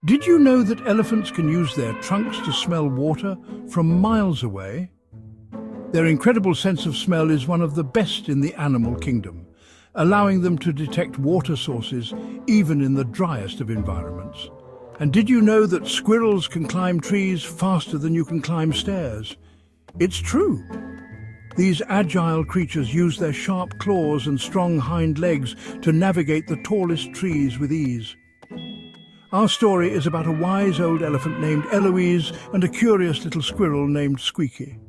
Did you know that elephants can use their trunks to smell water from miles away? Their incredible sense of smell is one of the best in the animal kingdom, allowing them to detect water sources even in the driest of environments. And did you know that squirrels can climb trees faster than you can climb stairs? It's true. These agile creatures use their sharp claws and strong hind legs to navigate the tallest trees with ease. Our story is about a wise old elephant named Eloise and a curious little squirrel named Squeaky.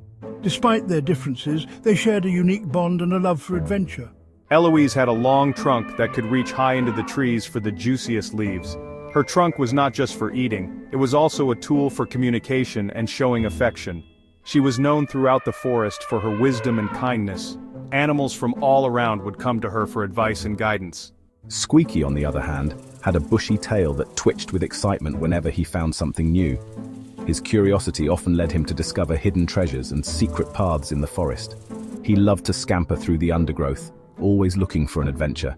Despite their differences, they shared a unique bond and a love for adventure. Eloise had a long trunk that could reach high into the trees for the juiciest leaves. Her trunk was not just for eating, it was also a tool for communication and showing affection. She was known throughout the forest for her wisdom and kindness. Animals from all around would come to her for advice and guidance. Squeaky, on the other hand, had a bushy tail that twitched with excitement whenever he found something new. His curiosity often led him to discover hidden treasures and secret paths in the forest. He loved to scamper through the undergrowth, always looking for an adventure.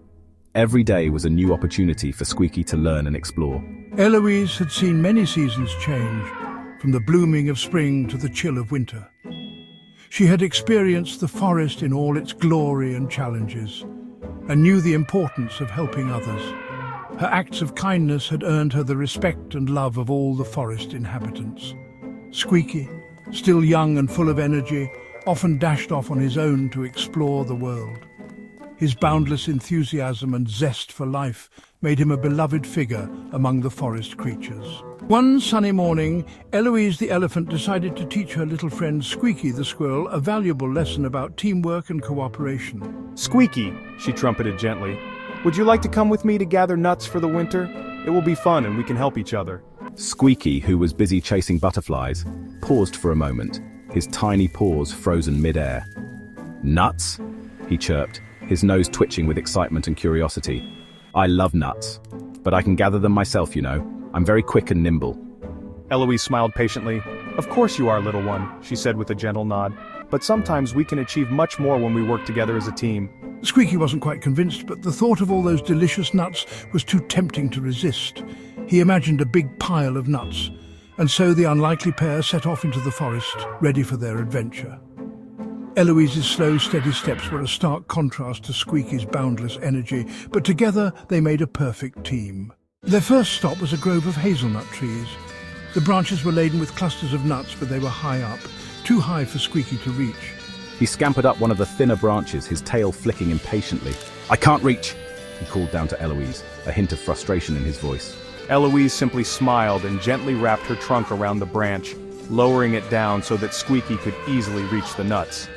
Every day was a new opportunity for Squeaky to learn and explore. Eloise had seen many seasons change, from the blooming of spring to the chill of winter. She had experienced the forest in all its glory and challenges, and knew the importance of helping others. Her acts of kindness had earned her the respect and love of all the forest inhabitants. Squeaky, still young and full of energy, often dashed off on his own to explore the world. His boundless enthusiasm and zest for life made him a beloved figure among the forest creatures. One sunny morning, Eloise the elephant decided to teach her little friend Squeaky the squirrel a valuable lesson about teamwork and cooperation. "Squeaky," she trumpeted gently, "would you like to come with me to gather nuts for the winter? It will be fun and we can help each other." Squeaky, who was busy chasing butterflies, paused for a moment, his tiny paws frozen mid-air. "Nuts?" he chirped, his nose twitching with excitement and curiosity. "I love nuts, but I can gather them myself, you know. I'm very quick and nimble." Eloise smiled patiently. "Of course you are, little one," she said with a gentle nod. "But sometimes we can achieve much more when we work together as a team." Squeaky wasn't quite convinced, but the thought of all those delicious nuts was too tempting to resist. He imagined a big pile of nuts, and so the unlikely pair set off into the forest, ready for their adventure. Eloise's slow, steady steps were a stark contrast to Squeaky's boundless energy, but together they made a perfect team. Their first stop was a grove of hazelnut trees. The branches were laden with clusters of nuts, but they were high up, too high for Squeaky to reach. He scampered up one of the thinner branches, his tail flicking impatiently. "I can't reach," he called down to Eloise, a hint of frustration in his voice. Eloise simply smiled and gently wrapped her trunk around the branch, lowering it down so that Squeaky could easily reach the nuts.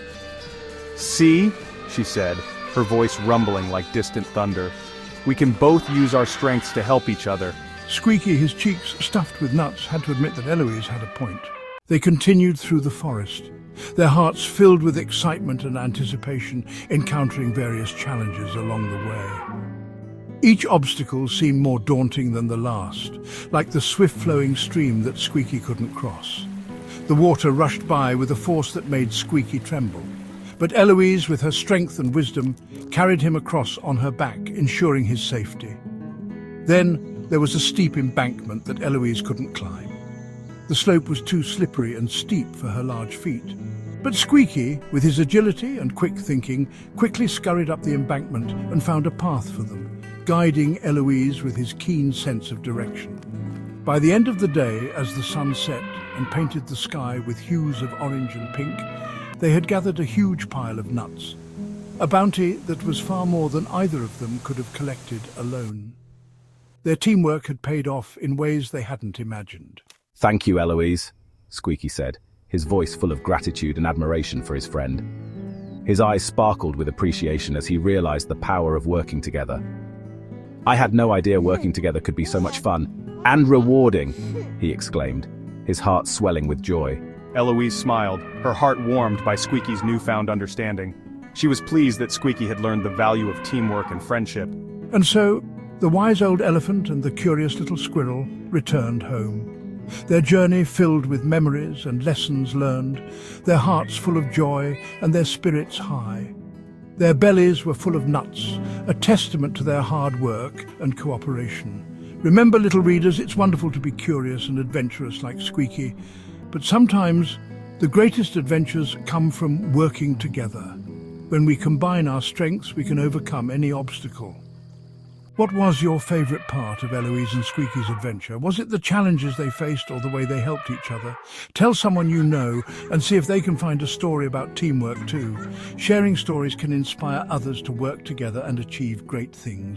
"See?" she said, her voice rumbling like distant thunder. "We can both use our strengths to help each other." Squeaky, his cheeks stuffed with nuts, had to admit that Eloise had a point. They continued through the forest, their hearts filled with excitement and anticipation, encountering various challenges along the way. Each obstacle seemed more daunting than the last, like the swift-flowing stream that Squeaky couldn't cross. The water rushed by with a force that made Squeaky tremble. But Eloise, with her strength and wisdom, carried him across on her back, ensuring his safety. Then there was a steep embankment that Eloise couldn't climb. The slope was too slippery and steep for her large feet. But Squeaky, with his agility and quick thinking, quickly scurried up the embankment and found a path for them, guiding Eloise with his keen sense of direction. By the end of the day, as the sun set and painted the sky with hues of orange and pink, they had gathered a huge pile of nuts, a bounty that was far more than either of them could have collected alone. Their teamwork had paid off in ways they hadn't imagined. "Thank you, Eloise," Squeaky said, his voice full of gratitude and admiration for his friend. His eyes sparkled with appreciation as he realized the power of working together. "I had no idea working together could be so much fun and rewarding," he exclaimed, his heart swelling with joy. Eloise smiled, her heart warmed by Squeaky's newfound understanding. She was pleased that Squeaky had learned the value of teamwork and friendship. And so, the wise old elephant and the curious little squirrel returned home. Their journey filled with memories and lessons learned, their hearts full of joy and their spirits high. Their bellies were full of nuts, a testament to their hard work and cooperation. Remember, little readers, it's wonderful to be curious and adventurous like Squeaky, but sometimes the greatest adventures come from working together. When we combine our strengths, we can overcome any obstacle. What was your favorite part of Eloise and Squeaky's adventure? Was it the challenges they faced or the way they helped each other? Tell someone you know and see if they can find a story about teamwork too. Sharing stories can inspire others to work together and achieve great things.